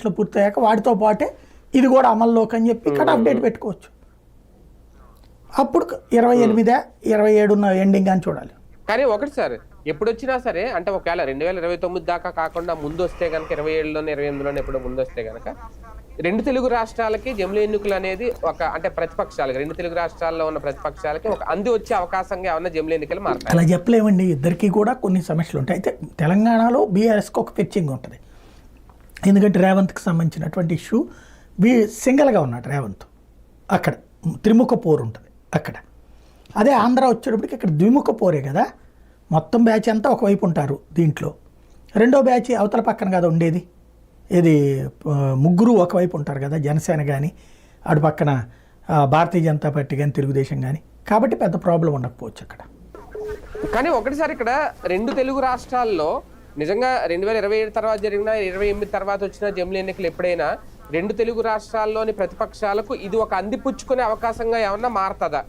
లో పూర్తయ్యాక వాటితో పాటే ఇది కూడా అమల్లోకి అని చెప్పి కట్ ఆఫ్ డేట్ పెట్టుకోవచ్చు. అప్పుడు 28 27 ఎండింగ్ అని చూడాలి. కానీ ఒకటి సార్, ఎప్పుడు వచ్చినా సరే అంటే ఒకవేళ 2029 దాకా కాకుండా ముందు వస్తే కనుక 27లోనే 28లోనే ఎప్పుడో ముందు వస్తే కనుక రెండు తెలుగు రాష్ట్రాలకి జమిలీ ఎన్నికలు అనేది ఒక అంటే ప్రతిపక్షాలకి రెండు తెలుగు రాష్ట్రాల్లో ఉన్న ప్రతిపక్షాలకి ఒక అంది వచ్చే అవకాశంగా ఏమన్నా జమిలీ ఎన్నికలు మారుతాయి? అలా చెప్పలేమండి, ఇద్దరికి కూడా కొన్ని సమస్యలు ఉంటాయి. అయితే తెలంగాణలో బీఆర్ఎస్కి ఒక ఫెచ్చింగ్ ఉంటుంది, ఎందుకంటే రేవంత్కి సంబంధించినటువంటి ఇష్యూ సింగిల్గా ఉన్నాడు రేవంత్, అక్కడ త్రిముఖ పోరు ఉంటుంది అక్కడ. అదే ఆంధ్ర వచ్చేటప్పటికి ఇక్కడ ద్విముఖ పోరే కదా, మొత్తం బ్యాచ్ అంతా ఒకవైపు ఉంటారు దీంట్లో, రెండో బ్యాచ్ అవతల పక్కన కదా ఉండేది, ఇది ముగ్గురు ఒకవైపు ఉంటారు కదా, జనసేన కానీ అటు పక్కన భారతీయ జనతా పార్టీ కానీ తెలుగుదేశం కానీ, కాబట్టి పెద్ద ప్రాబ్లం ఉండకపోవచ్చు అక్కడ. కానీ ఒకటిసారి ఇక్కడ రెండు తెలుగు రాష్ట్రాల్లో నిజంగా 2027 తర్వాత జరిగిన 28 తర్వాత వచ్చిన జమిలీ ఎన్నికలు ఎప్పుడైనా రెండు తెలుగు రాష్ట్రాల్లోని ప్రతిపక్షాలకు ఇది ఒక అందిపుచ్చుకునే అవకాశంగా ఏమన్నా మారుతుందా?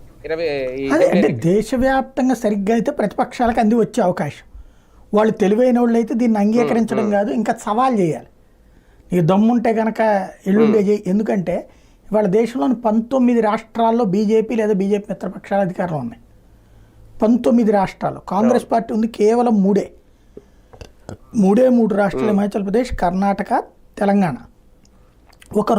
అదే అంటే దేశవ్యాప్తంగా సరిగ్గా అయితే ప్రతిపక్షాలకు అంది వచ్చే అవకాశం, వాళ్ళు తెలివైన వాళ్ళు అయితే దీన్ని అంగీకరించడం కాదు ఇంకా సవాల్ చేయాలి. ఈ దమ్ముంటే కనుక ఎల్లుండే చేయి, ఎందుకంటే ఇవాళ దేశంలోని 19 రాష్ట్రాల్లో బీజేపీ లేదా బీజేపీ మిత్రపక్షాల అధికారంలో ఉన్నాయి. 19 రాష్ట్రాల్లో కాంగ్రెస్ పార్టీ ఉంది కేవలం మూడే రాష్ట్రాలు, హిమాచల్ ప్రదేశ్, కర్ణాటక, తెలంగాణ. ఒక